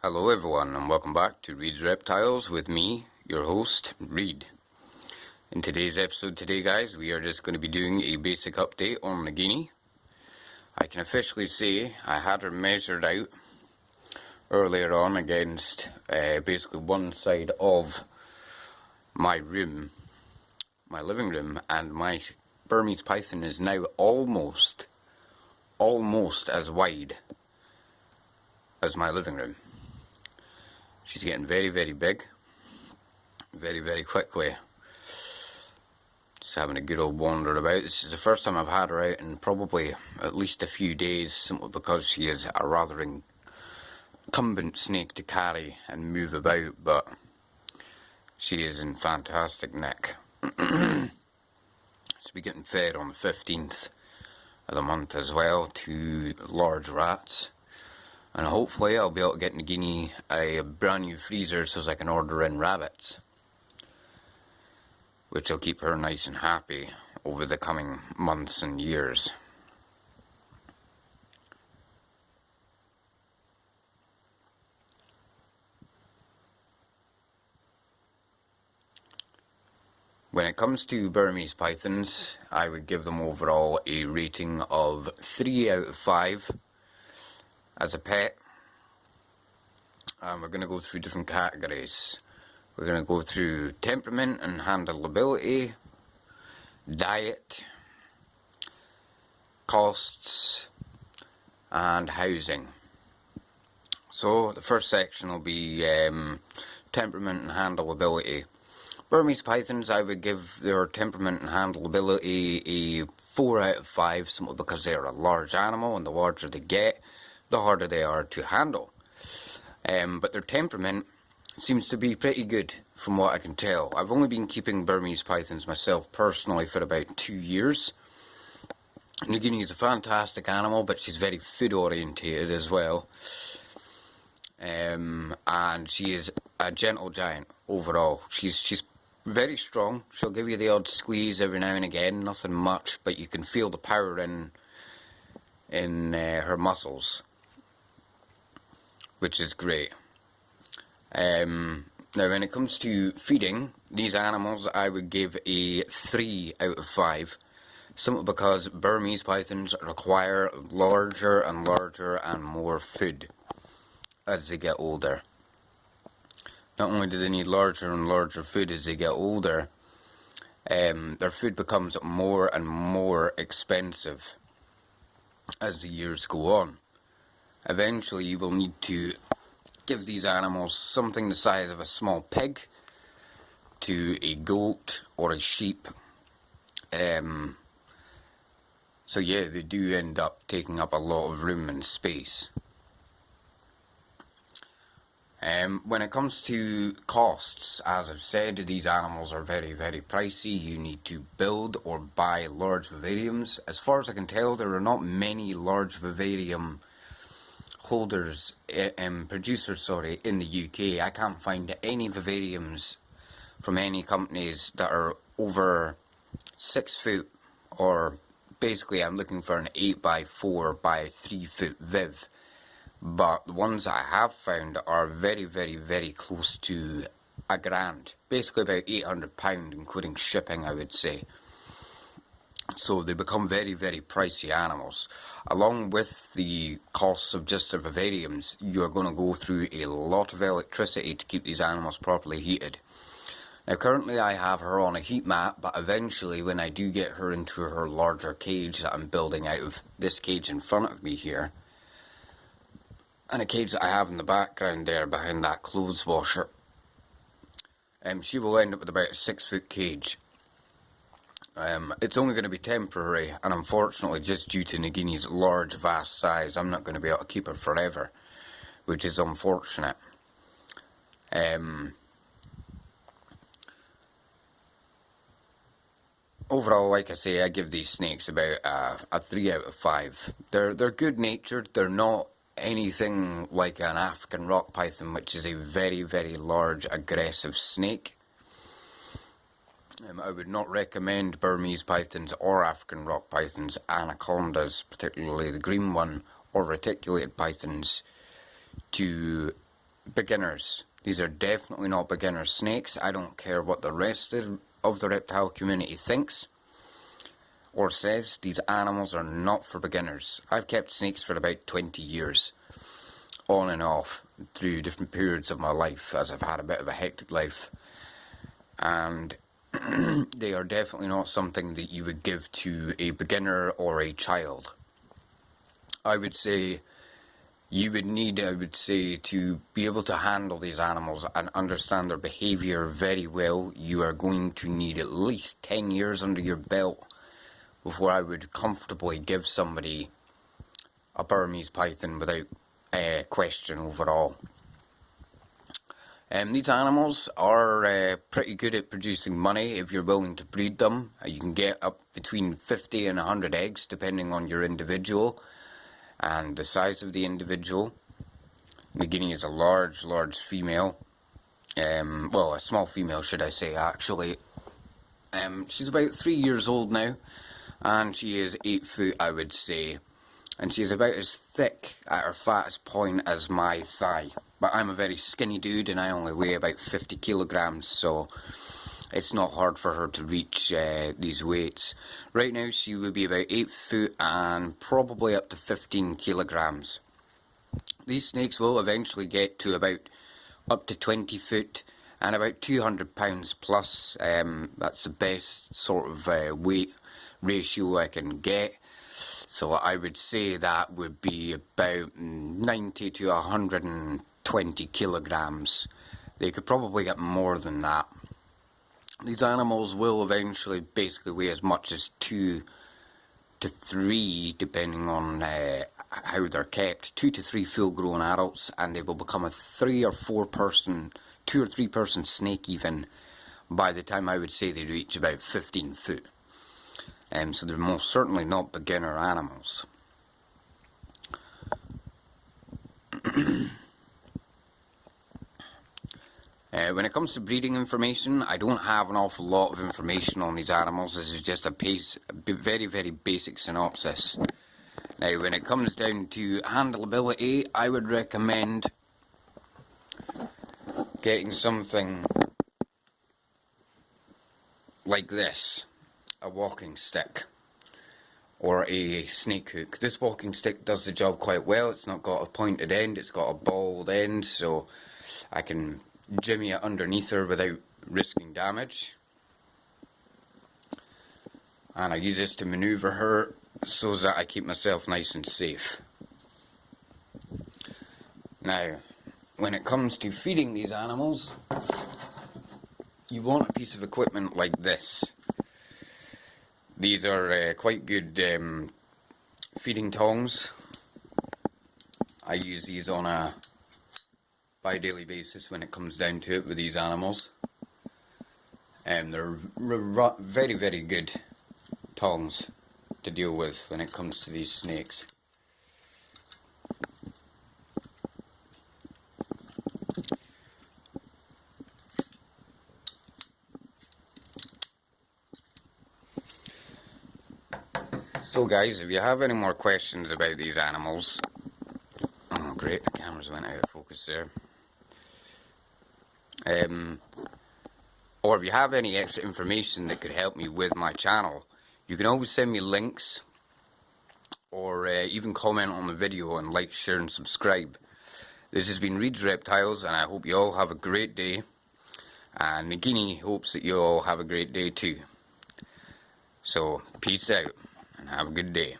Hello everyone and welcome back to Reed's Reptiles with me, your host, Reed. In today's episode guys, we are just going to be doing a basic update on the guinea. I can officially say I had her measured out earlier on against basically one side of my room, my living room, and my Burmese python is now almost as wide as my living room. She's getting very, very big, very, very quickly. Just having a good old wander about. This is the first time I've had her out in probably at least a few days, simply because she is a rather incumbent snake to carry and move about, but she is in fantastic nick. She'll be getting fed on the 15th of the month as well to large rats. And hopefully I'll be able to get Nagini a brand new freezer so I can order in rabbits, which will keep her nice and happy over the coming months and years. When it comes to Burmese pythons, I would give them overall a rating of 3 out of 5. As a pet, we're going to go through different categories. We're going to go through temperament and handleability, diet, costs, and housing. So the first section will be temperament and handleability. Burmese pythons, I would give their temperament and handleability a 4 out of 5, simply because they are a large animal, and the larger they get, the harder they are to handle. But their temperament seems to be pretty good from what I can tell. I've only been keeping Burmese pythons myself personally for about 2 years. Nagini is a fantastic animal, but she's very food orientated as well. And she is a gentle giant overall. She's very strong. She'll give you the odd squeeze every now and again, nothing much, but you can feel the power in her muscles, which is great. Now when it comes to feeding these animals, I would give a 3 out of 5, simply because Burmese pythons require larger and larger and more food as they get older. Not only do they need larger and larger food as they get older, their food becomes more and more expensive as the years go on. Eventually you will need to give these animals something the size of a small pig to a goat or a sheep. So yeah, they do end up taking up a lot of room and space. When it comes to costs, as I've said, these animals are very, very pricey. You need to build or buy large vivariums. As far as I can tell, there are not many large vivarium holders, producers, in the UK. I can't find any vivariums from any companies that are over 6 foot, or basically I'm looking for an 8 by 4 by 3 foot viv. But the ones I have found are very, very, very close to £1,000. Basically about £800, including shipping, I would say. So they become very, very pricey animals. Along with the costs of just their vivariums, you are going to go through a lot of electricity to keep these animals properly heated. Now currently I have her on a heat mat, but eventually when I do get her into her larger cage that I'm building out of this cage in front of me here, and a cage that I have in the background there behind that clothes washer, she will end up with about a 6 foot cage. It's only going to be temporary, and unfortunately just due to Nagini's large vast size, I'm not going to be able to keep her forever, which is unfortunate. Overall, like I say, I give these snakes about a 3 out of 5. They're good natured. They're not anything like an African rock python, which is a very, very large aggressive snake. I would not recommend Burmese pythons or African rock pythons, anacondas, particularly the green one, or reticulated pythons, to beginners. These are definitely not beginner snakes. I don't care what the rest of the reptile community thinks or says. These animals are not for beginners. I've kept snakes for about 20 years, on and off, through different periods of my life, as I've had a bit of a hectic life. And they are definitely not something that you would give to a beginner or a child. I would say you would need, to be able to handle these animals and understand their behaviour very well. You are going to need at least 10 years under your belt before I would comfortably give somebody a Burmese python without question overall. These animals are pretty good at producing money if you're willing to breed them. You can get up between 50 and 100 eggs depending on your individual and the size of the individual. The guinea is a large female. Well, a small female, should I say, actually. She's about 3 years old now, and she is 8 foot, I would say. And she's about as thick at her fattest point as my thigh. But I'm a very skinny dude, and I only weigh about 50 kilograms, so it's not hard for her to reach these weights. Right now she would be about 8 foot and probably up to 15 kilograms. These snakes will eventually get to about up to 20 foot and about 200 pounds plus. That's the best sort of weight ratio I can get. So I would say that would be about 90 to 120 kilograms. They could probably get more than that. These animals will eventually basically weigh as much as 2 to 3, depending on how they're kept. 2 to 3 full-grown adults, and they will become a 3 or 4 person, 2 or 3 person snake even, by the time I would say they reach about 15 foot. So they're most certainly not beginner animals. When it comes to breeding information, I don't have an awful lot of information on these animals. This is just a very, very basic synopsis. Now, when it comes down to handleability, I would recommend getting something like this, a walking stick or a snake hook. This walking stick does the job quite well. It's not got a pointed end, it's got a bald end, so I can jimmy it underneath her without risking damage. And I use this to maneuver her so that I keep myself nice and safe. Now, when it comes to feeding these animals, you want a piece of equipment like this. These are quite good feeding tongs. I use these on a bi-daily basis when it comes down to it with these animals. And they're very, very good tongs to deal with when it comes to these snakes. So guys, if you have any more questions about these animals, oh great, the cameras went out of focus there. Or if you have any extra information that could help me with my channel, you can always send me links, or even comment on the video and like, share and subscribe. This has been Reed's Reptiles, and I hope you all have a great day, and Nagini hopes that you all have a great day too. So peace out and have a good day.